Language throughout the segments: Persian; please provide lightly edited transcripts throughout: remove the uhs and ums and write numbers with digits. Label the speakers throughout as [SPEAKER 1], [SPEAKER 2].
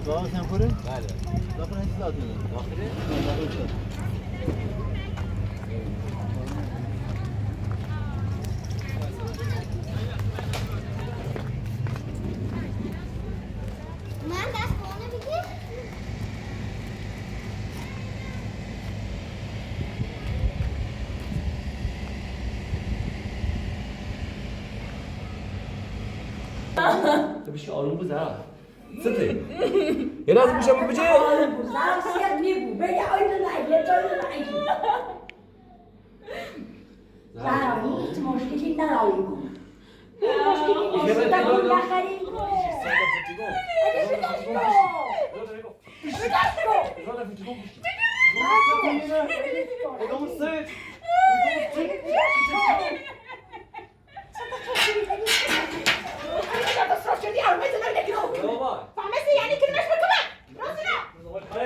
[SPEAKER 1] داخل سنفوره؟
[SPEAKER 2] بله.
[SPEAKER 1] داخل هیچ داخله؟
[SPEAKER 2] داخله؟
[SPEAKER 1] داخل شد.
[SPEAKER 2] تو بشی آروم بود زهرا سته یه لحظه گوشم بجه
[SPEAKER 3] آروم بود زهرا سیاد میبود بگه آیدو نگه جایدو نگه زهرا هیچ مشکلی نداری کن هیچ مشکلی نیست دارون نخریم کن اگه بدست کن بدست کن
[SPEAKER 4] فهمستی یعنی کلمش به تو من راسینا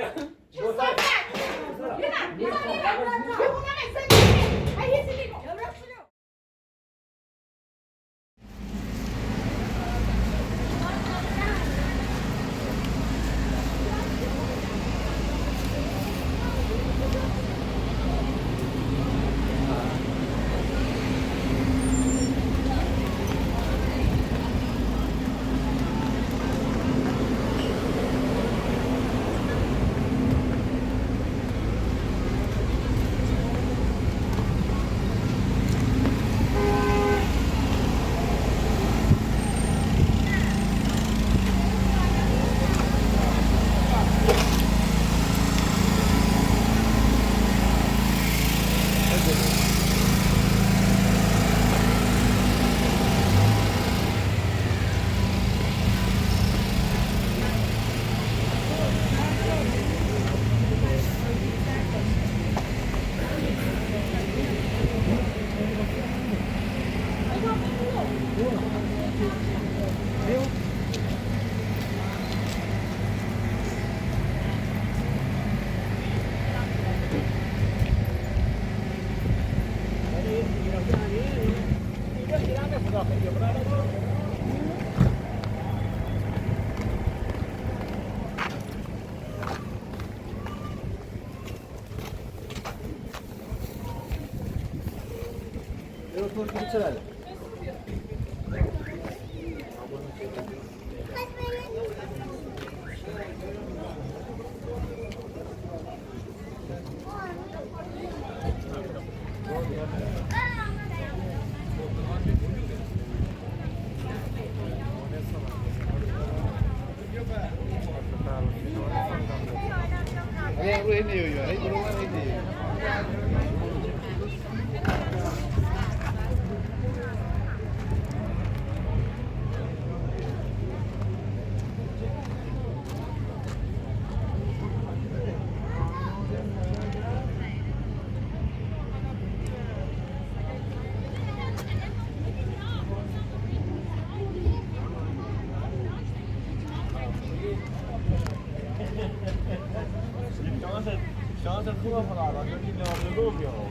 [SPEAKER 1] شانس خوبه خدا را که نیاز رو بیارم.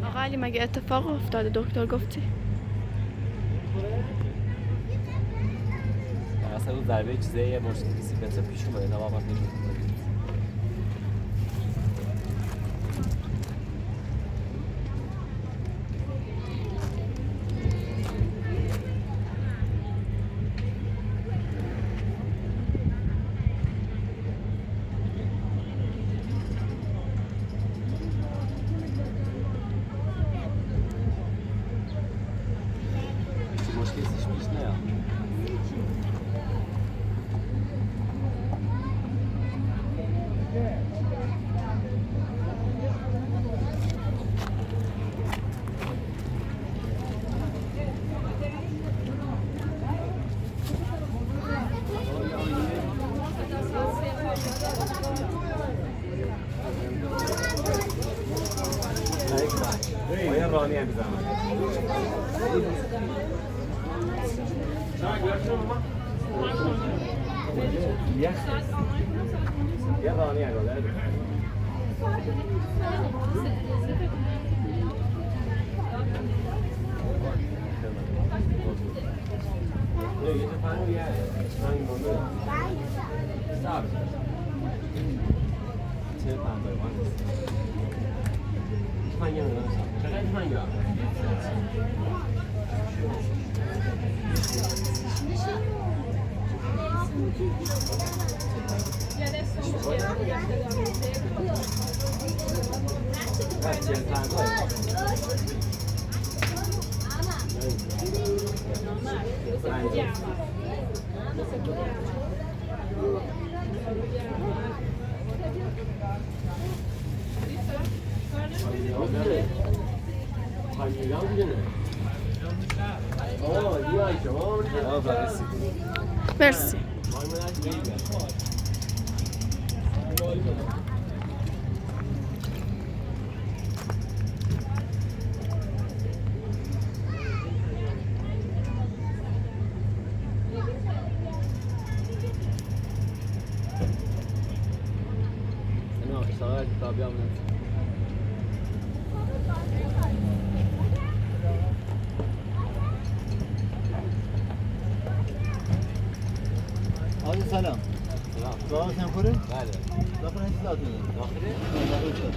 [SPEAKER 5] آقا علی مگه اتفاق افتاده دکتر گفتی؟
[SPEAKER 2] اصلا اون ضربه چیزه یه مشکلی سیکنس پیش اومده تمام وقت نشون رانی هم بزنم یه رانی هم
[SPEAKER 5] مرسی.
[SPEAKER 1] سلام. سلام خوره؟ بله. داخل انتظار داخلی؟ داخلی.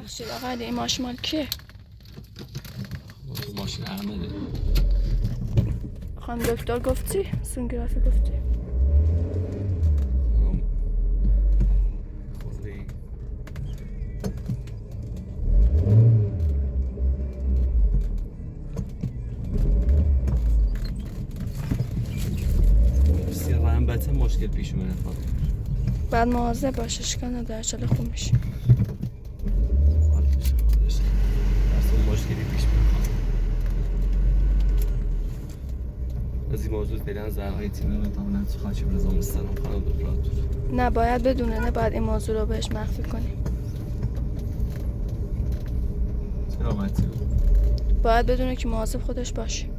[SPEAKER 1] بخشید آقا این ماشین مال کیه؟
[SPEAKER 2] ماشین احمده.
[SPEAKER 5] خانم دکتر گفتی؟ سونوگرافی گفتی؟
[SPEAKER 2] البته مشکل پیش اومده فاطمه.
[SPEAKER 5] بعد مواظب باش اشکال نداره چاله خوب میشه.
[SPEAKER 2] اصلا مشکلی پیش میاد. از این موضوع فعلا زهرای تیم رو تمام خواهیم رضا مسترم خانم دکتر.
[SPEAKER 5] نه باید بدونه، نه باید این موضوع رو بهش مخفی کنیم.
[SPEAKER 2] سلامتی.
[SPEAKER 5] باید بدونه که مواظب خودش باشه.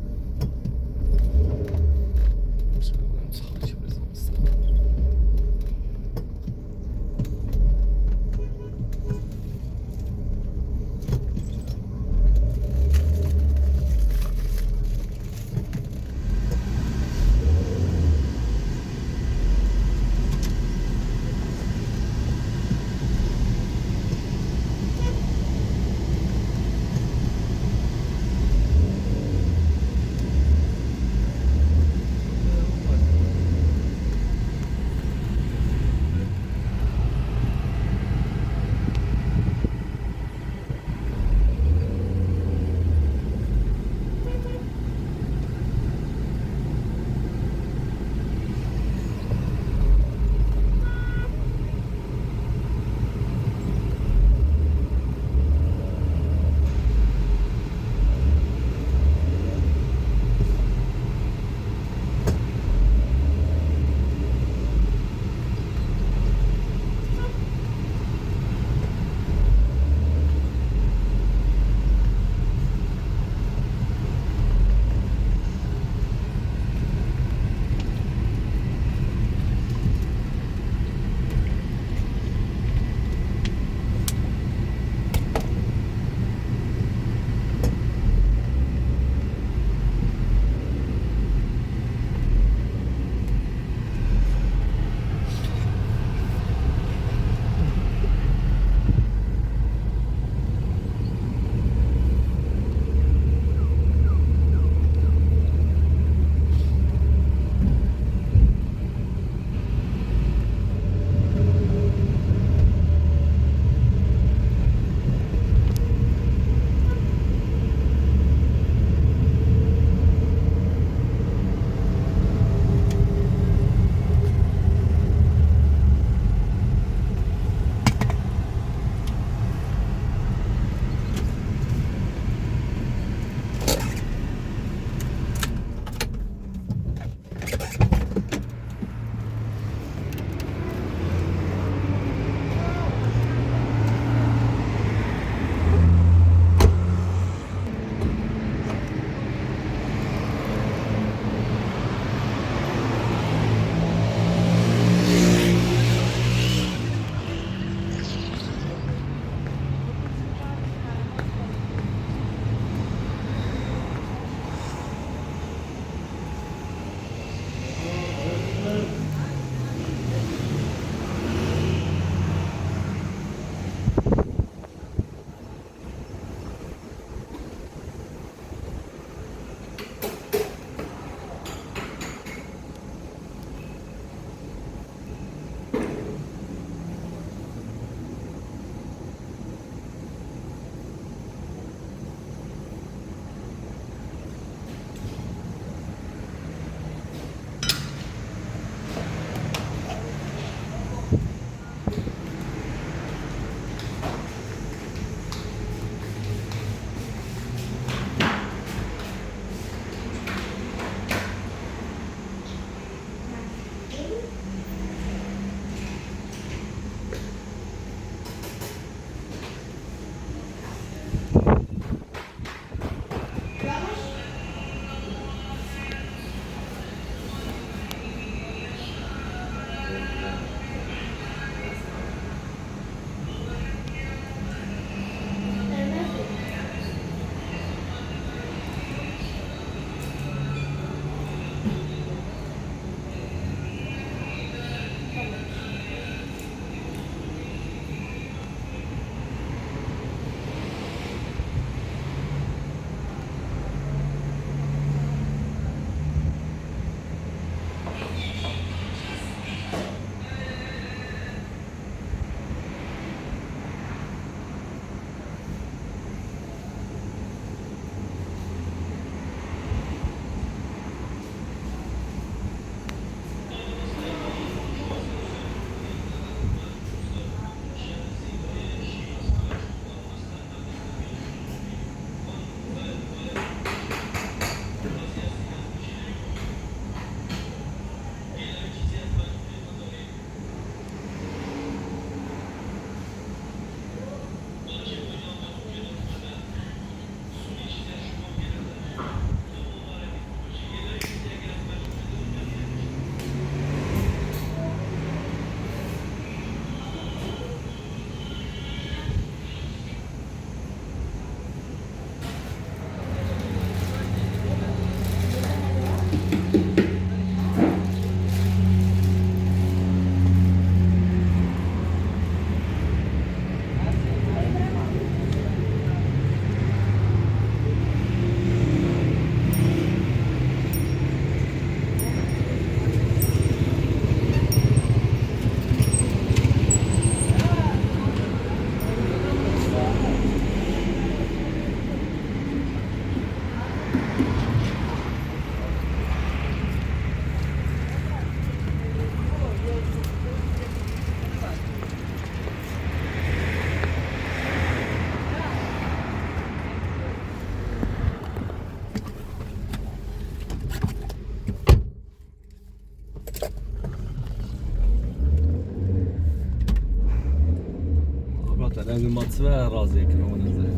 [SPEAKER 2] دادن ماتوه راضی کنم و نزده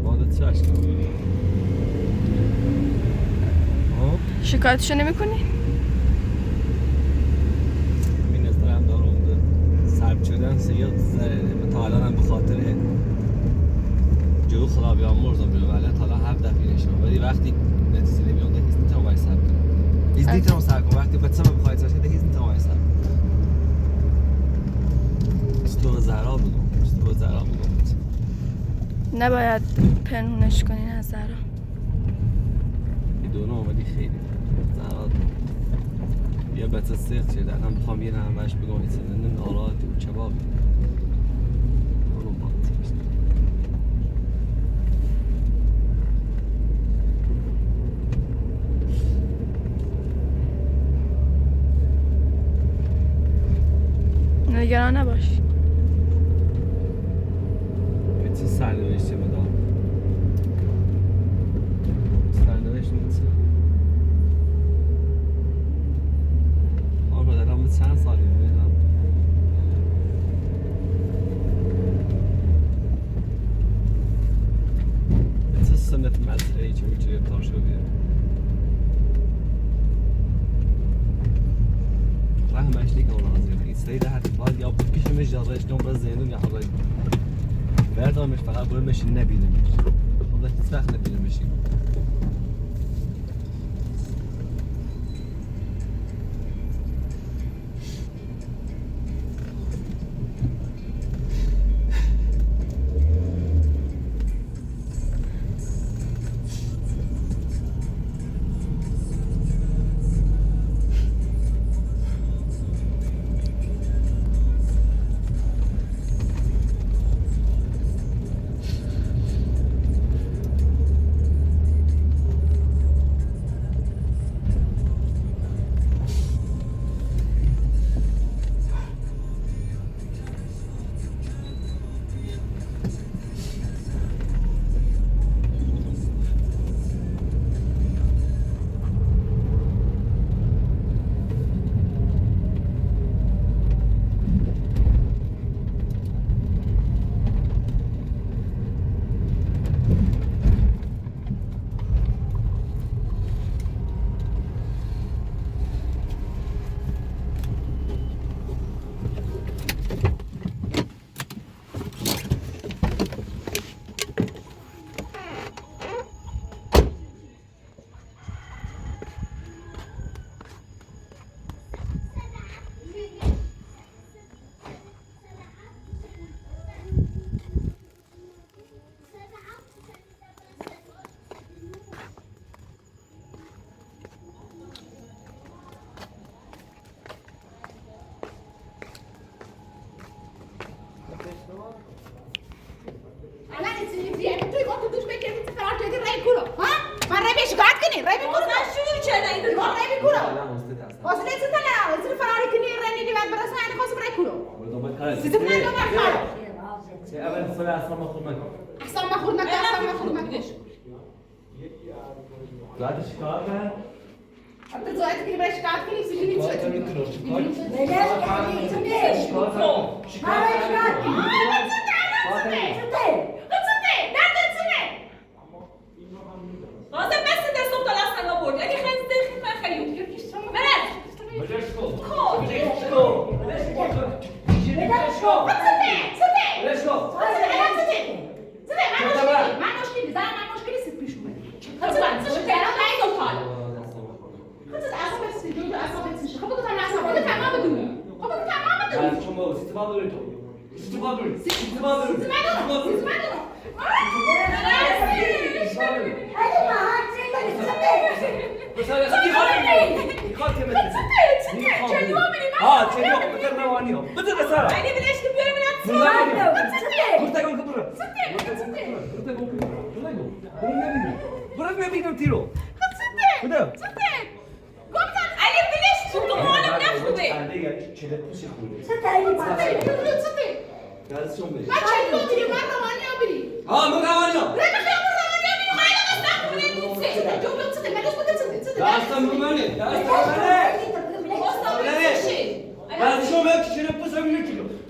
[SPEAKER 2] بادت چه اشکال
[SPEAKER 5] شکایتشو نمی کنی؟
[SPEAKER 2] این نظرم دارم سرب شدن سیاد تا الان هم بخاطر جو خدا بیامرزم ولی تا الان 7 دفعه نشدم ولی وقتی نتیجه نمیاد هیچ نمیتونم وای سرب کنم هیچ نمیتونم سرب کنم وقتی بچه من بخواهید سرب کنم هیچ نمیتونم وای سرب کنم زهرا بگم
[SPEAKER 5] نباید پنهونش کنی نه زهرا
[SPEAKER 2] دونه آمدی خیلی زهرا یه بچه سیخت شده الان بخوام یه نموش بگم ایتونه ناراحتی و چبابی برو باتی بشته
[SPEAKER 5] نگران نباش
[SPEAKER 2] به چه سرنوشتی بدم سرنوشت نیست آن دارم چند سالی میدم به چه سنت مسئله چه میتونی ابتار شو بیره همش دیگه اون راضیه ایستایی حتی باید یا بکشمش یا رشتم را زندون یا حالا بردامش فقط برمش نبینمش حالا هیچ وقت نبینمش بعد شکار کرد؟
[SPEAKER 4] حتی زایت که برای شکار کنی سیزی نیست شد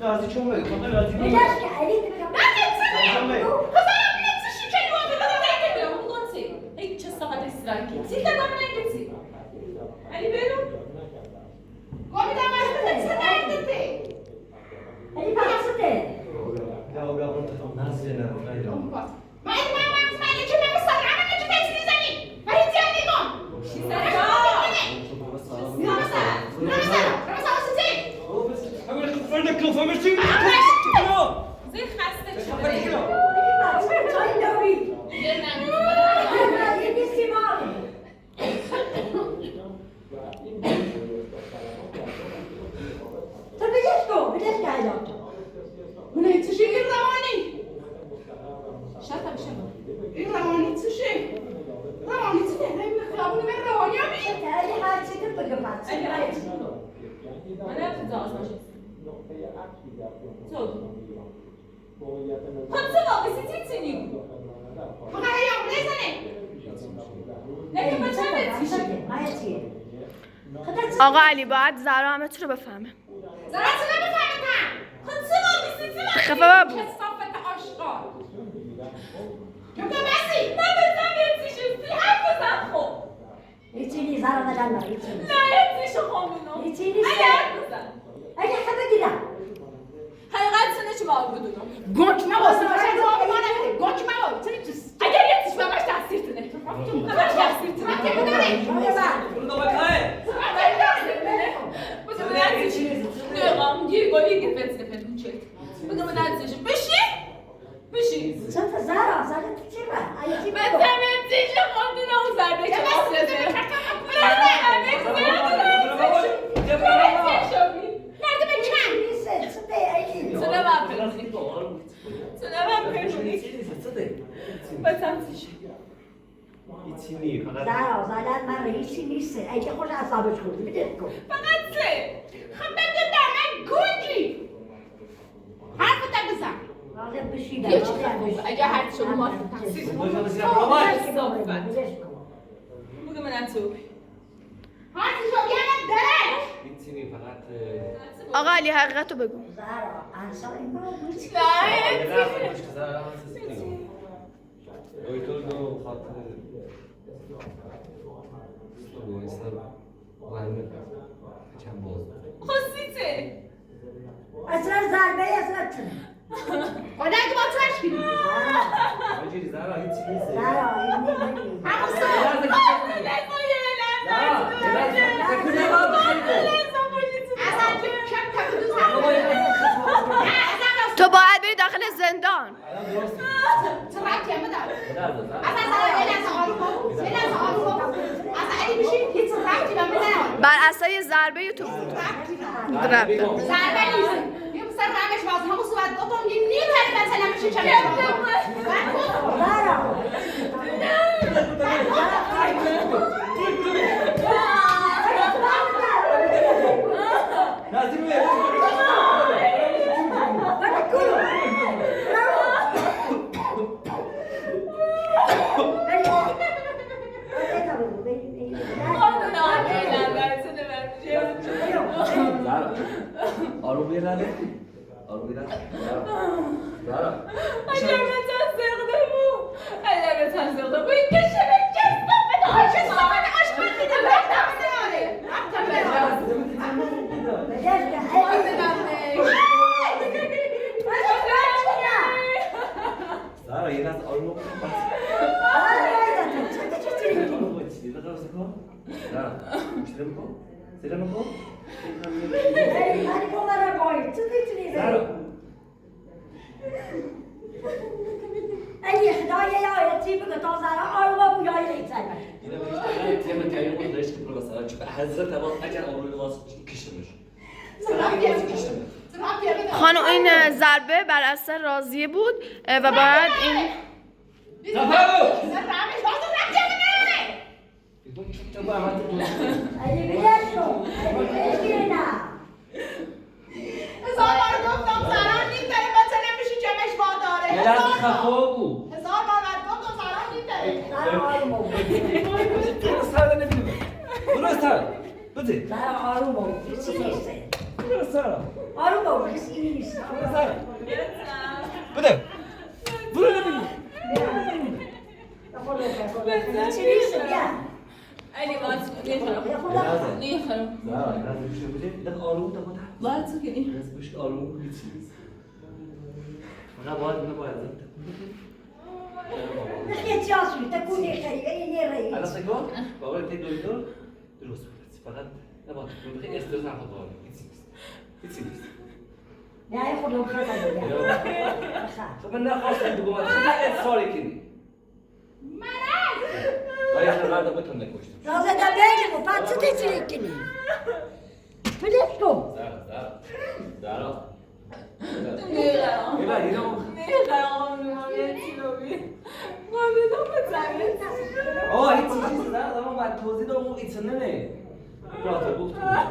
[SPEAKER 2] راضی چون بگی خدا راضی
[SPEAKER 3] بگش که علی بگم علی بحثته
[SPEAKER 2] یا بیا اون تو ناز نه
[SPEAKER 5] آقا علی باید زهرا همه تو رو بفهمه.
[SPEAKER 4] زهرا چرا بفهمتم؟ خب چه باقی سی
[SPEAKER 5] خفه بابو
[SPEAKER 4] کثافت آشغال جمعه بسی من بزن یه چیشی حرف بزن خب
[SPEAKER 3] هیچی نیست زهرا نگم نه هیچی نیست
[SPEAKER 4] نه یه چیشو خامونو
[SPEAKER 3] هیچی نیست
[SPEAKER 4] اگه حرف بزن
[SPEAKER 3] اگه خبه دیدم
[SPEAKER 4] حقیقتش چه باید بدونم
[SPEAKER 3] گوک مباسی
[SPEAKER 4] گوک مباسی اگر یه چیش باباش تاثیر تونه همش تاثیر تونه من که بداره
[SPEAKER 2] برو دوباره کاره
[SPEAKER 4] بگم من چیش نگم گیری که فتنه پنون چه بگم من چیش بشی
[SPEAKER 3] چند تا زهرا زهرا تو چی با؟ ایتی
[SPEAKER 4] من تمام چیش خواندن اون زرده چه بسیده nerede ben kim? Sana ben perdoni. Sana ben perdoni. Batam tiş.
[SPEAKER 2] ایتینی فقط
[SPEAKER 3] زهرا زدن من هیچی نیست اگه خوش اعصابش خورد میده کن
[SPEAKER 4] Fakat se. خب بگو در من گنجی. حرف تا بزن.
[SPEAKER 3] لازم بشیدم
[SPEAKER 4] یه چی خب اگه هر چی ما تحصیل بگو من تو. هر چی شو بیان درش.
[SPEAKER 2] ایتینی فقط
[SPEAKER 5] آقا علی حقیقت رو بگو.
[SPEAKER 3] زهرا انسان این رو بود
[SPEAKER 2] دکتر دو خاطر چند باز
[SPEAKER 4] خصیته.
[SPEAKER 3] اصلا ضربه اصلا چنه
[SPEAKER 4] خدا اگه با تو اشکی.
[SPEAKER 2] آجی زهرا هیچی نیست
[SPEAKER 3] زهرا این نمیدونی
[SPEAKER 4] همون
[SPEAKER 5] تو باید بری داخل زندان. بر اساس ضربه تو بود. رفتم.
[SPEAKER 2] آروم بیرانه آروم بیرانه زهرا زهرا یه لحظه آروم کن
[SPEAKER 3] اگه خدای یا یتی بگه تا زهرا آروم بود یا یکی
[SPEAKER 5] خانم این ضربه بر اساس راضیه بود و بعد این
[SPEAKER 3] اگه بیدش کن اگه بیدش نه
[SPEAKER 4] هزار بار گفتم زهرا نیم داره بچه نمیشی جمعش واداره
[SPEAKER 2] یه لحظه خفا بود
[SPEAKER 4] هزار بار گفتم زهرا نیم داره
[SPEAKER 3] زهرا آروم بود
[SPEAKER 2] درست هر نمیدونم درست هر بده
[SPEAKER 3] زهرا آروم بود هیچی نیست
[SPEAKER 2] درست هر
[SPEAKER 3] آروم باش این نیست
[SPEAKER 2] بده برو ببین
[SPEAKER 3] چی نیست بیا
[SPEAKER 4] علی باز نمیخوام
[SPEAKER 2] زهرا لازم بشه بده دق آروم تا خودت
[SPEAKER 4] باز کنی
[SPEAKER 2] لازم بشه آروم هیچ چیز فقط باید
[SPEAKER 3] خیلی جاسوی تکونی خیلی این رایی
[SPEAKER 2] الان سکون بابا تی دکتر درست بود فقط نباید بخیر استرس نخواد بابا هیچ نیست
[SPEAKER 3] نه خودم خیلی
[SPEAKER 2] خب من نخواستم بگم خیلی اصرار کنی ولی اصلا مرد بتون نکشتم
[SPEAKER 3] رازه دا بگم و پس چه چیزی کنی بلیش کن
[SPEAKER 2] زهرا آه هیچ چیزی زهرا اما باید توضیح دارم اون ایتنه نه برات گفتم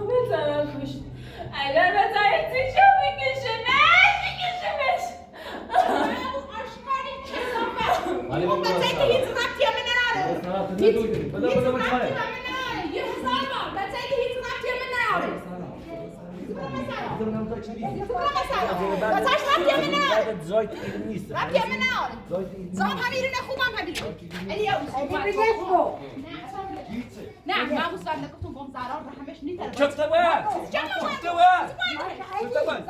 [SPEAKER 4] بزنم کشت اگر بزنم چه میکشمش آشکاری چه
[SPEAKER 2] ولی من
[SPEAKER 4] بزنم هیچ ربطی هم نداره
[SPEAKER 2] هیچ ربطی هم نداره
[SPEAKER 4] یه سالمان بزنم هیچ ربطی هم نداره بزنش ربطی هم نداره
[SPEAKER 1] زایت این نیست
[SPEAKER 4] ربطی هم نداره زمان همیرونه خوبم همیرونه
[SPEAKER 3] بلیش کن
[SPEAKER 4] نه من بوستم نگفتم بام زرار به همش نیتره
[SPEAKER 2] شفته وقت شفته وقت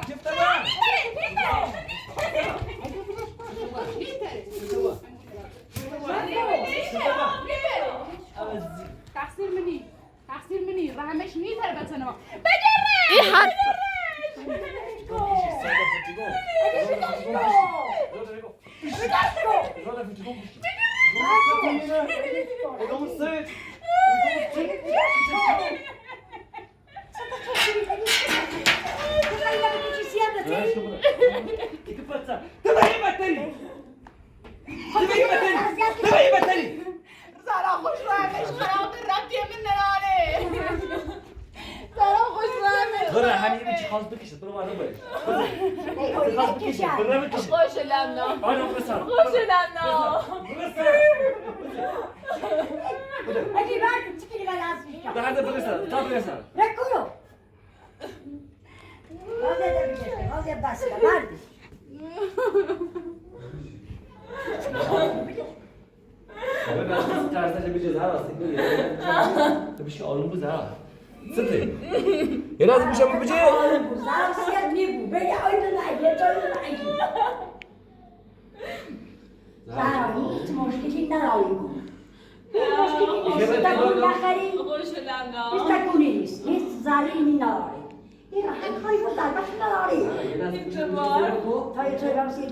[SPEAKER 2] شفته وقت
[SPEAKER 4] تقصیر منی و همش نیتره بتنم بگره
[SPEAKER 5] این حرف
[SPEAKER 4] زارا خوش رو همش خراب ربطی من نراره زارا خوش رو همش
[SPEAKER 2] برای همین چی خواست بکشه برو معلوم باید
[SPEAKER 4] خوش لمنا
[SPEAKER 2] آنو بسر
[SPEAKER 4] خوش لمنا
[SPEAKER 3] اگه من چی کنی من از میشم
[SPEAKER 2] به هر برسن تا برسن
[SPEAKER 3] نکنو رازه دا بگشته رازه بسته مردی
[SPEAKER 2] بابا من ترسش بشه زهرا تو بشه آروم بود زهرا سته یه لازم بشه بشه
[SPEAKER 3] آروم بود زهرا سیاد میبو بگه آیدو نایگه جایدو نایگه زهرا هیچ مشکلی نداری کن هیچ مشکلی نیست تکون نخری
[SPEAKER 4] خوش لمنا
[SPEAKER 3] هیچ تکونی نیست هیچ ظریمی نداری این راحت خواهی بود ضربش نداری
[SPEAKER 2] یه لازم بشه بشه
[SPEAKER 3] تا یه توی رمسی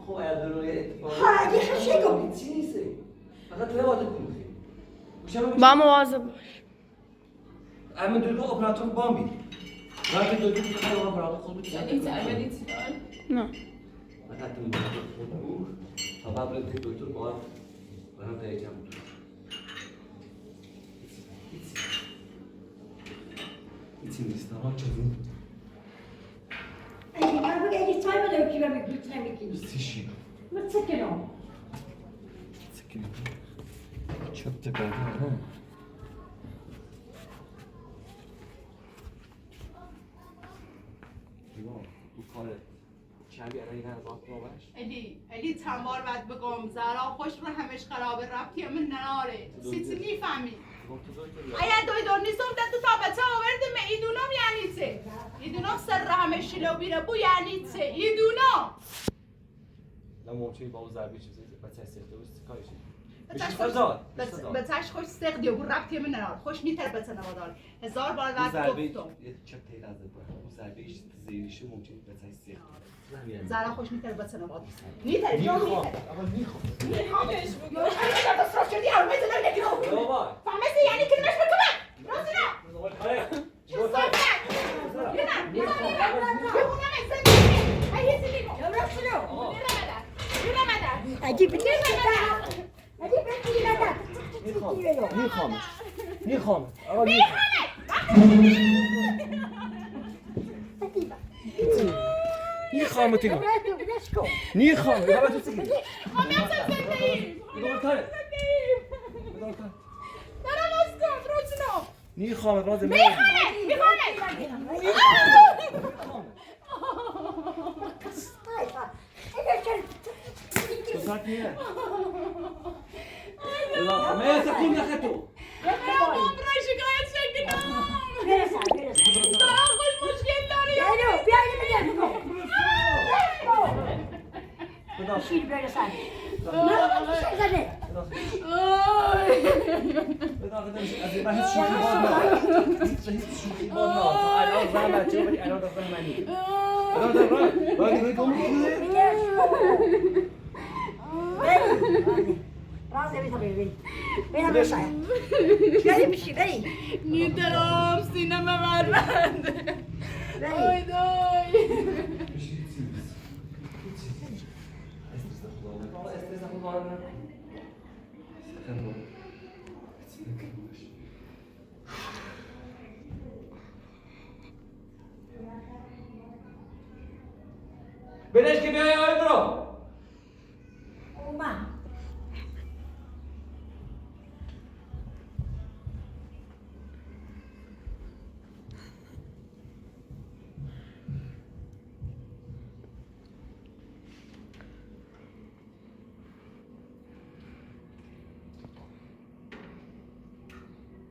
[SPEAKER 2] خب اگر یه اتفاق
[SPEAKER 3] ها یه خشی کن
[SPEAKER 2] چی نیست فقط تو وادت کنی
[SPEAKER 5] با مواظب باش
[SPEAKER 2] اما دکتر اپراتور بامبی وقتی دکتر میگه اپراتور خود
[SPEAKER 4] عملیات
[SPEAKER 5] نه
[SPEAKER 2] فقط اون خود بود تا قبل دکتر باید برام تایید بود هیچی نیست آقا چون
[SPEAKER 3] اگه من بگه اگه تای بده که من میگیت نمیگیری
[SPEAKER 2] چی
[SPEAKER 3] من سکنم
[SPEAKER 2] چوب تکرده
[SPEAKER 6] الی تمار باید بگم زهرا خوش رو همش خرابه ربطی من نناره سیتی میفهمی اگر دکتر نیستم تو تا آوردم ایدونم یعنی چه ایدونم سر همش شلو بیره بو یعنی چه ایدونم
[SPEAKER 2] لا ممکنه با اون ضربه چیزی بچه استخدامش کارش
[SPEAKER 6] بچهش خوش سق دیو بو ربطی من نناره خوش نیتر بچه نوادار 1000 بار بعد گفتم
[SPEAKER 2] یه چه تیر از اون ضربه زیریشو ممکنه بچه استخدام
[SPEAKER 6] زهرا خوش میتره بچه نواد نیتر جا میتره
[SPEAKER 4] میخوامش بگم
[SPEAKER 6] اگر تو سرچ کردی ارمه زنر نگیرم
[SPEAKER 2] بابا
[SPEAKER 6] فهمستی یعنی کلمش بکنم راستی
[SPEAKER 1] میخوام میخوام تیگو میخوام
[SPEAKER 2] بدون
[SPEAKER 6] دارم از کن روزنو
[SPEAKER 2] میخوام راز
[SPEAKER 6] میخوامه
[SPEAKER 2] تو ساعتیه ما تقوم نخطو
[SPEAKER 6] برام را شکایت شکنم
[SPEAKER 3] برسن
[SPEAKER 6] دارم خوش مشکل داری
[SPEAKER 3] بیایید میگه شیر برسن نه شیر زده
[SPEAKER 2] از این بحث شوخی باد نه الان زن بچه ولی الان دفتر منی الان در راه باید بگم
[SPEAKER 3] راضی بری بریم بشای بریم بشی بریم
[SPEAKER 6] نیدرم سینه مبرد آی دای
[SPEAKER 2] بلش که بیای آی برو
[SPEAKER 3] اومد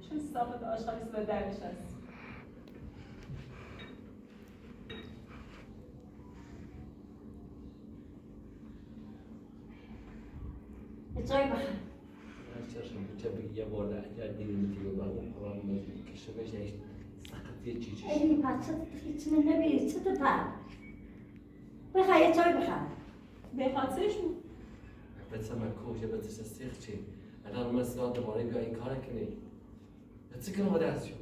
[SPEAKER 4] چه صافت آشغالی به درش هست
[SPEAKER 3] چای بخور
[SPEAKER 2] چشم بچه بگی یه بار اگر دیگه میتونی با اون قرآن مجید کشه بشه ایش سقطی چی چیش
[SPEAKER 3] این پس هیچ نبی چه تا بخور یه چای بخور
[SPEAKER 4] به خاطرشون
[SPEAKER 2] بچه من کوشه بچه سیخ چی الان مثلا دوباره بیا این کار کنی بچه کنم دستشو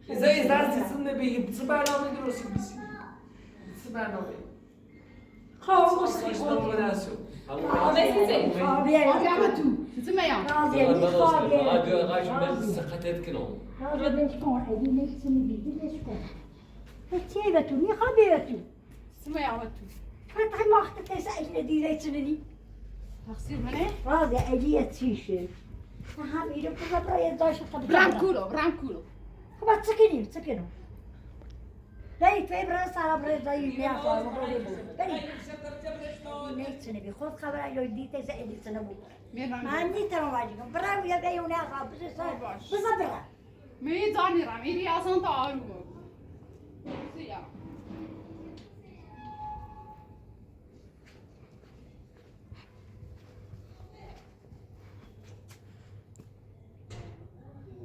[SPEAKER 2] این درسی سنده بگی چه برنامه درستی بیسی چه برنامه
[SPEAKER 3] خواه برید توی برای سراب رضایی میافرم برید نمیتونه بی خود خبر اگه دیده از ادیسونه بود من نیترم واجی کنم برای یه گیونه اصلا بزن برم
[SPEAKER 6] میدانی را میری اصلا تا آروم